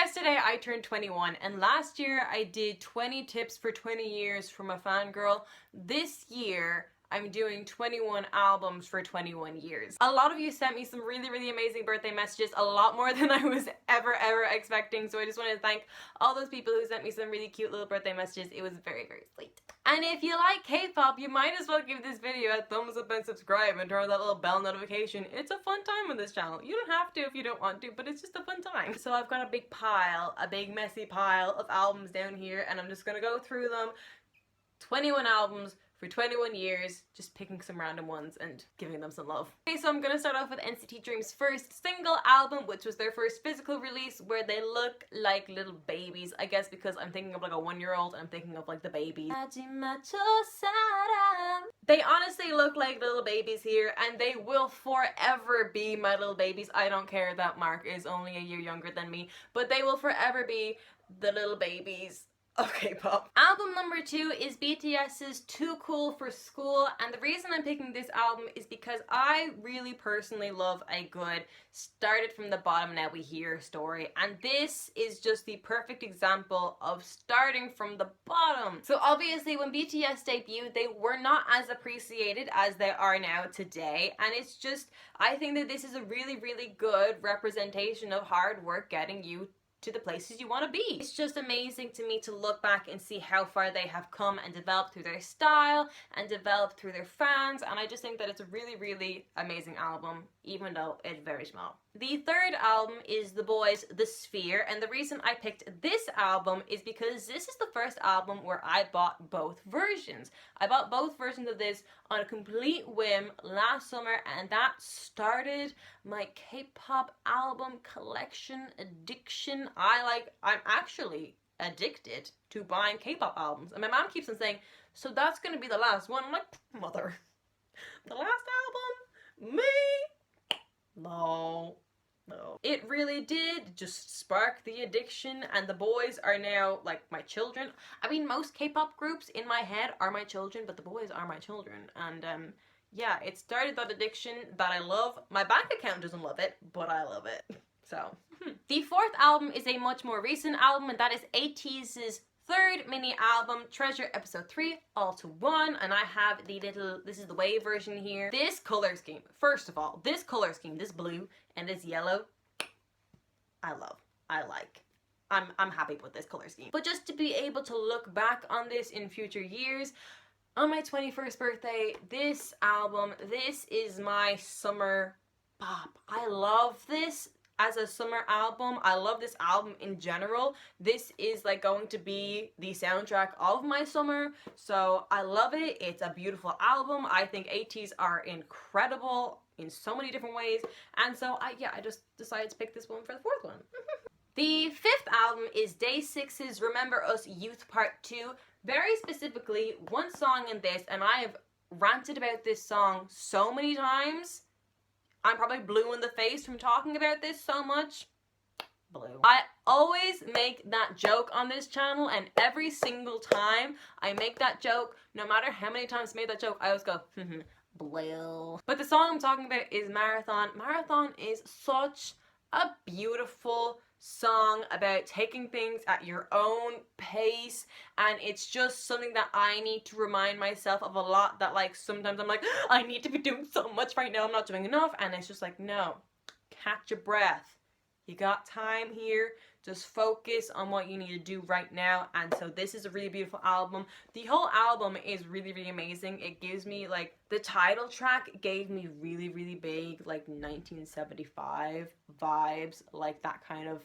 Yesterday I turned 21 and last year I did 20 tips for 20 years from a fangirl. This year I'm doing 21 albums for 21 years. A lot of you sent me some really amazing birthday messages, a lot more than I was ever expecting, so I just wanted to thank all those people who sent me some really cute little birthday messages. It was very sweet. And if you like K-pop, you might as well give this video a thumbs up and subscribe and turn on that little bell notification. It's a fun time on this channel. You don't have to if you don't want to, but it's just a fun time. So I've got a big messy pile of albums down here, and I'm just gonna go through them. 21 albums for 21 years, just picking some random ones and giving them some love. Okay, so I'm gonna start off with NCT Dreams' first single album, which was their first physical release, where they look like little babies. I guess because I'm thinking of like a 1-year-old and I'm thinking of like the babies. They honestly look like little babies here, and they will forever be my little babies. I don't care that Mark is only a year younger than me, but they will forever be the little babies of K-pop. Album number 2 is BTS's Too Cool for School, and the reason I'm picking this album is because I really personally love a good started from the bottom now we hear story, and this is just the perfect example of starting from the bottom. So obviously when BTS debuted, they were not as appreciated as they are now today, and it's just, I think that this is a really good representation of hard work getting you to the places you want to be. It's just amazing to me to look back and see how far they have come and developed through their style and developed through their fans, and I just think that it's a really amazing album, even though it's very small. The third album is The Boys' The Sphere, and the reason I picked this album is because this is the first album where I bought both versions. I bought both versions of this on a complete whim last summer, and that started my K-pop album collection addiction. I'm actually addicted to buying K-pop albums, and my mom keeps on saying, so that's gonna be the last one. I'm like, mother, the last album? Me? No. It really did just spark the addiction, and the boys are now like my children. I mean, most K-pop groups in my head are my children, but the boys are my children, and yeah, it started that addiction that I love. My bank account doesn't love it, but I love it. So, The fourth album is a much more recent album, and that is ATEEZ's third mini album, Treasure Episode 3, All to One, and I have this is the wave version here. This color scheme, first of all, this color scheme, this blue and this yellow, I like. I'm happy with this color scheme. But just to be able to look back on this in future years, on my 21st birthday, this album, this is my summer bop. I love this as a summer album. I love this album in general. This is like going to be the soundtrack of my summer, so I love it. It's a beautiful album. I think ATEEZ are incredible in so many different ways, and so I just decided to pick this one for the fourth one. The fifth album is Day6's Remember Us Youth Part 2. Very specifically, one song in this, and I have ranted about this song so many times. I'm probably blue in the face from talking about this so much. Blue. I always make that joke on this channel, and every single time I make that joke, no matter how many times I made that joke, I always go, blue. But the song I'm talking about is Marathon. Marathon is such a beautiful song about taking things at your own pace, and it's just something that I need to remind myself of a lot, that like sometimes I'm like, I need to be doing so much right now, I'm not doing enough, and it's just like, no, catch your breath, you got time here, just focus on what you need to do right now. And so this is a really beautiful album. The whole album is really amazing. It gives me like, the title track gave me really big like 1975 vibes, like that kind of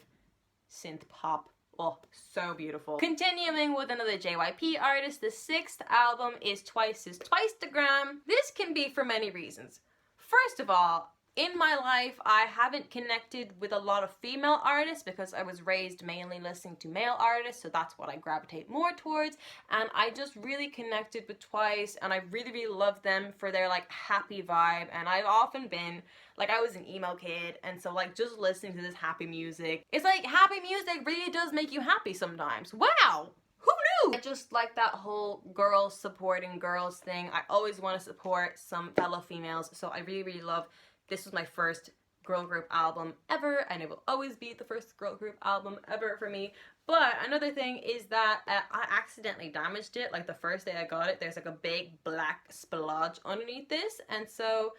synth pop. Oh, so beautiful. Continuing with another JYP artist, the sixth album is Twice's Twice-tagram. This can be for many reasons. First of all, in my life, I haven't connected with a lot of female artists because I was raised mainly listening to male artists, so that's what I gravitate more towards, and I just really connected with Twice, and I really love them for their like happy vibe. And I've often been like, I was an emo kid, and so like just listening to this happy music, it's like happy music really does make you happy sometimes. Wow! Who knew? I just like that whole girls supporting girls thing. I always want to support some fellow females, so I really love. This was my first girl group album ever, and it will always be the first girl group album ever for me. But another thing is that I accidentally damaged it. Like the first day I got it, there's like a big black splodge underneath this, and so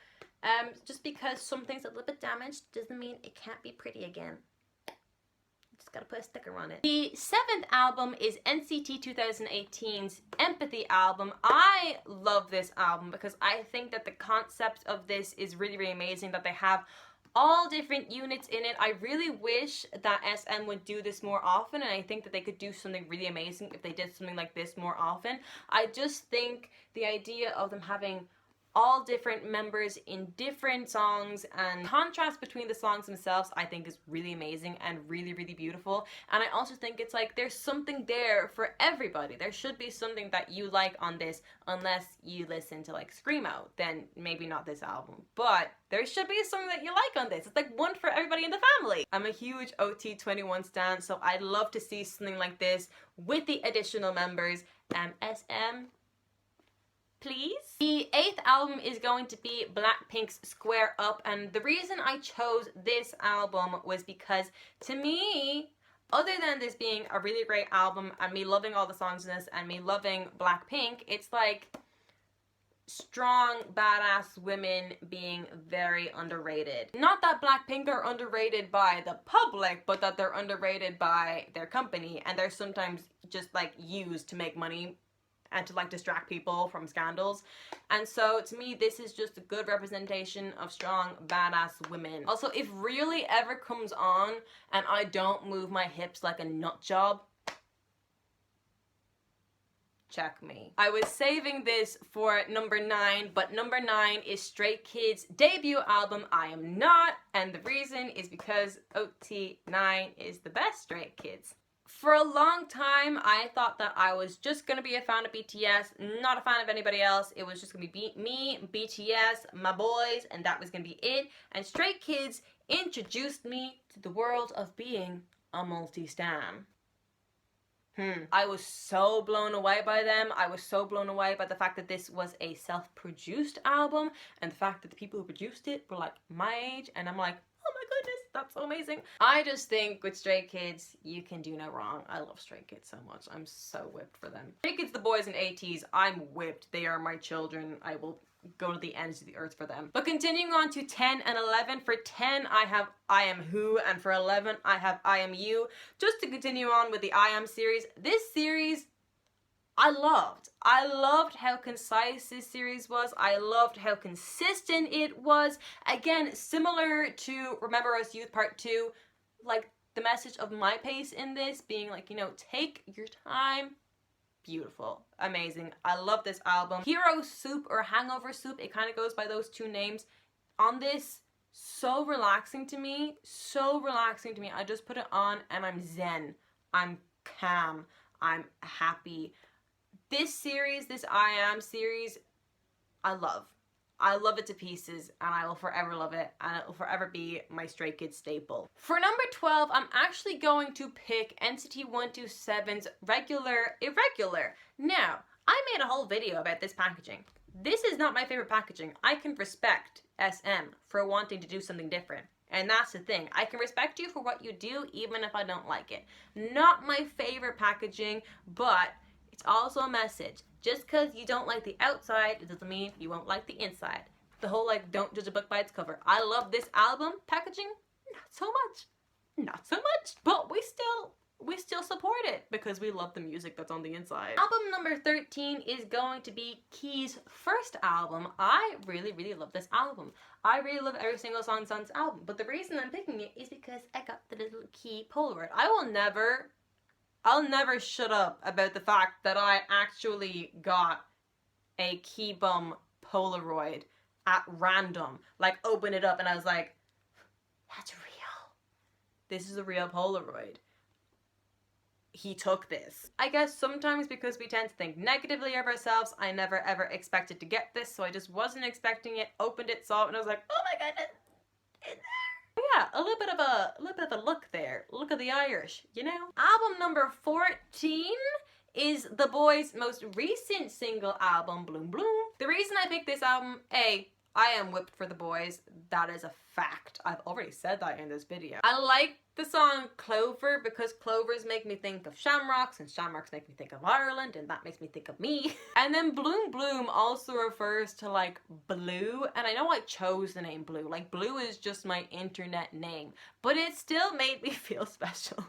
just because something's a little bit damaged doesn't mean it can't be pretty again. Just gotta put a sticker on it. The 7th album is NCT 2018's Empathy album. I love this album because I think that the concept of this is really, really amazing, that they have all different units in it. I really wish that SM would do this more often, and I think that they could do something really amazing if they did something like this more often. I just think the idea of them having all different members in different songs and contrast between the songs themselves, I think is really amazing and really, really beautiful. And I also think it's like there's something there for everybody. There should be something that you like on this, unless you listen to like Screamo, then maybe not this album. But there should be something that you like on this. It's like one for everybody in the family. I'm a huge OT21 stan, so I'd love to see something like this with the additional members. SM, please. The 8th album is going to be Blackpink's Square Up, and the reason I chose this album was because, to me, other than this being a really great album and me loving all the songs in this and me loving Blackpink, it's like strong, badass women being very underrated. Not that Blackpink are underrated by the public, but that they're underrated by their company, and they're sometimes just like used to make money and to like distract people from scandals. And so to me, this is just a good representation of strong, badass women. Also, if Really ever comes on and I don't move my hips like a nut job, check me. I was saving this for number 9, but number 9 is Stray Kids' debut album, I Am Not, and the reason is because OT9 is the best Stray Kids. For a long time, I thought that I was just gonna be a fan of BTS, not a fan of anybody else. It was just gonna be me, BTS, my boys, and that was gonna be it. And Stray Kids introduced me to the world of being a multi-stan. I was so blown away by them. I was so blown away by the fact that this was a self-produced album, and the fact that the people who produced it were like my age, and I'm like, oh my goodness, that's so amazing. I just think with Stray Kids, you can do no wrong. I love Stray Kids so much. I'm so whipped for them. Stray Kids, the boys and ATs, I'm whipped. They are my children. I will go to the ends of the earth for them. But continuing on to 10 and 11. For 10, I have I Am Who, and for 11, I have I Am You. Just to continue on with the I Am series. This series, I loved. I loved how concise this series was. I loved how consistent it was. Again, similar to Remember Us Youth Part 2, like the message of my pace in this being like, you know, take your time. Beautiful. Amazing. I love this album. Hero Soup or Hangover Soup, it kind of goes by those two names. On this, so relaxing to me. So relaxing to me. I just put it on and I'm zen. I'm calm. I'm happy. This series, this I Am series, I love. I love it to pieces, and I will forever love it, and it will forever be my Stray Kids staple. For number 12, I'm actually going to pick NCT 127's Regular Irregular. Now, I made a whole video about this packaging. This is not my favorite packaging. I can respect SM for wanting to do something different. And that's the thing. I can respect you for what you do, even if I don't like it. Not my favorite packaging, but it's also a message. Just because you don't like the outside, it doesn't mean you won't like the inside. The whole like, don't judge a book by its cover. I love this album packaging, not so much. Not so much. But we still support it because we love the music that's on the inside. Album number 13 is going to be Key's first album. I really, really love this album. I really love every single song on this album. But the reason I'm picking it is because I got the little Key Polaroid. I'll never shut up about the fact that I actually got a Key Bum Polaroid at random. Like, open it up and I was like, that's real. This is a real Polaroid. He took this. I guess sometimes because we tend to think negatively of ourselves, I never ever expected to get this, so I just wasn't expecting it, opened it, saw it, and I was like, oh my goodness, it's there. Yeah, a little bit of a look there. Look of the Irish, you know? Album number 14 is the boys' most recent single album, Bloom Bloom. The reason I picked this album, A, I am whipped for the boys. That is a fact. I've already said that in this video. I like the song Clover because clovers make me think of shamrocks, and shamrocks make me think of Ireland, and that makes me think of me. And then Bloom Bloom also refers to like blue, and I know I chose the name Blue. Like Blue is just my internet name, but it still made me feel special.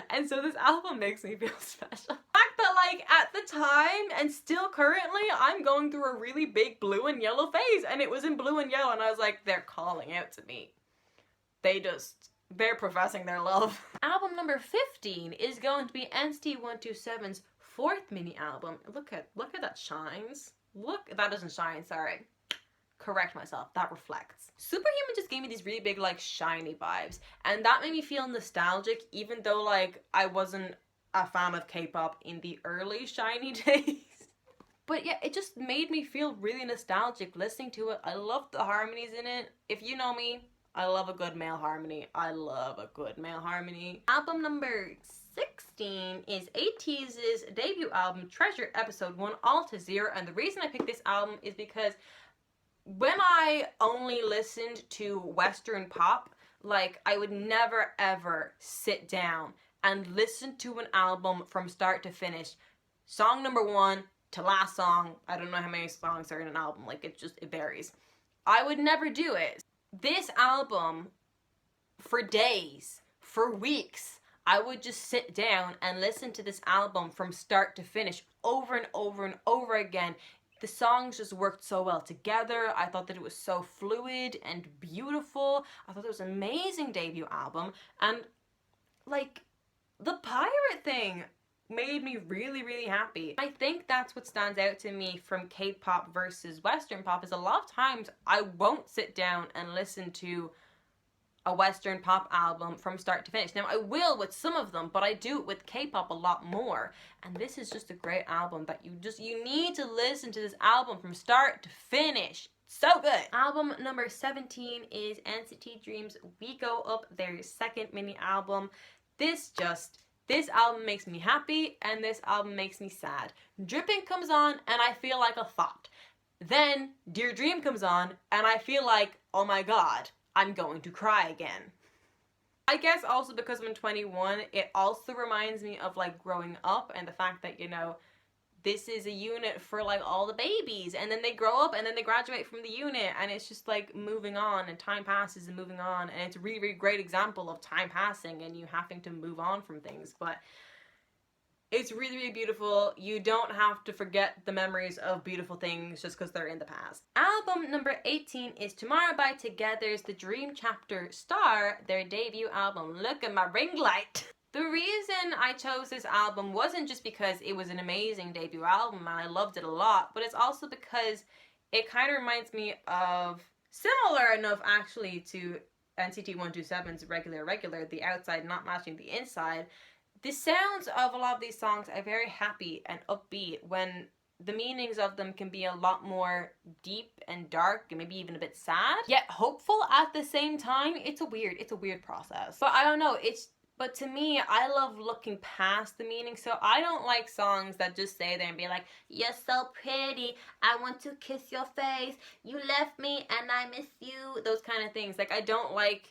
And so this album makes me feel special. The fact that like at the time and still currently I'm going through a really big blue and yellow phase, and it was in blue and yellow, and I was like, they're calling out to me. They're professing their love. Album number 15 is going to be NCT 127's fourth mini album. Look at that shines. Look, that doesn't shine, sorry. Correct myself, that reflects. Superhuman just gave me these really big like shiny vibes, and that made me feel nostalgic, even though like I wasn't a fan of K-pop in the early shiny days. But yeah, it just made me feel really nostalgic listening to it. I loved the harmonies in it. If you know me, I love a good male harmony. I love a good male harmony. Album number 16 is ATEEZ's debut album, Treasure Episode 1, All to Zero, and the reason I picked this album is because when I only listened to Western pop, like I would never ever sit down and listen to an album from start to finish, song number 1 to last song. I don't know how many songs are in an album, like it varies. I would never do it. This album, for days, for weeks, I would just sit down and listen to this album from start to finish over and over and over again. The songs just worked so well together. I thought that it was so fluid and beautiful. I thought it was an amazing debut album. And like the pirate thing made me really, really happy. I think that's what stands out to me from K-pop versus Western pop is a lot of times I won't sit down and listen to a Western pop album from start to finish. Now I will with some of them, but I do it with K-pop a lot more. And this is just a great album that you need to listen to this album from start to finish. So good. Album number 17 is NCT Dreams' We Go Up, their second mini album. This album makes me happy, and this album makes me sad. Dripping comes on, and I feel like a thought. Then Dear Dream comes on, and I feel like, oh my god, I'm going to cry again. I guess also because I'm 21, it also reminds me of like growing up and the fact that, you know, this is a unit for like all the babies, and then they grow up and then they graduate from the unit, and it's just like moving on, and time passes and moving on, and it's a really, really great example of time passing and you having to move on from things. But it's really, really beautiful. You don't have to forget the memories of beautiful things just because they're in the past. Album number 18 is Tomorrow by Together's The Dream Chapter Star, their debut album. Look at my ring light. The reason I chose this album wasn't just because it was an amazing debut album and I loved it a lot, but it's also because it kind of reminds me of, similar enough actually to NCT 127's Regular, the outside not matching the inside. The sounds of a lot of these songs are very happy and upbeat when the meanings of them can be a lot more deep and dark and maybe even a bit sad, yet hopeful at the same time. It's a weird process. But I don't know, but to me, I love looking past the meaning, so I don't like songs that just stay there and be like, you're so pretty, I want to kiss your face, you left me and I miss you, those kind of things. Like, I don't like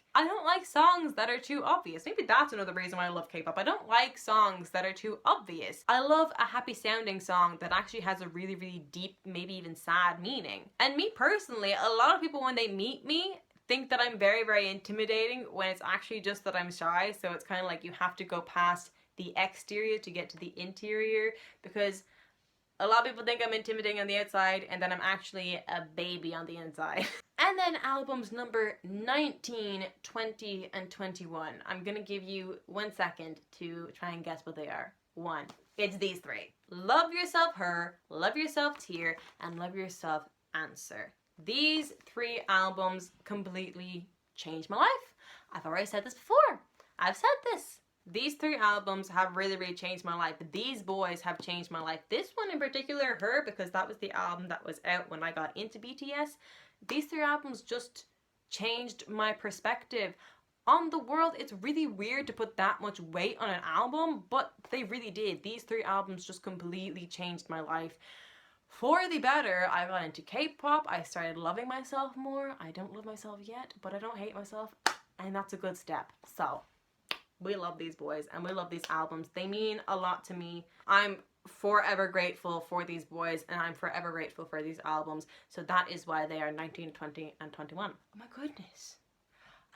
songs that are too obvious. Maybe that's another reason why I love K-pop. I don't like songs that are too obvious. I love a happy sounding song that actually has a really, really deep, maybe even sad meaning. And me personally, a lot of people when they meet me, think that I'm very, very intimidating when it's actually just that I'm shy. So it's kind of like you have to go past the exterior to get to the interior, because a lot of people think I'm intimidating on the outside and then I'm actually a baby on the inside. And then albums number 19, 20, and 21. I'm gonna give you 1 second to try and guess what they are. 1. It's these 3. Love Yourself Her, Love Yourself Tear, and Love Yourself Answer. These 3 albums completely changed my life. I've already said this before. I've said this. These 3 albums have really, really changed my life. These boys have changed my life. This one in particular, Her, because that was the album that was out when I got into BTS. These 3 albums just changed my perspective on the world. It's really weird to put that much weight on an album, but they really did. These 3 albums just completely changed my life. for the better. I got into K-pop. I started loving myself more. I don't love myself yet, but I don't hate myself, and that's a good step. So we love these boys and we love these albums. They mean a lot to me. I'm forever grateful for these boys, and I'm forever grateful for these albums. So that is why they are 19, 20, and 21. Oh my goodness.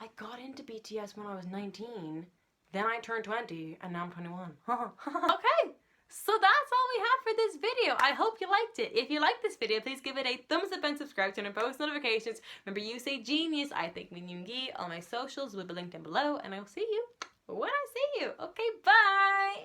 I got into BTS when I was 19, then I turned 20, and now I'm 21. Okay, so that's all we have for this video. I hope you liked it. If you liked this video, please give it a thumbs up and subscribe to turn on post notifications. Remember, you say genius, I think Minyoongi. All my socials will be linked down below, and I will see you when I see you. Okay, bye!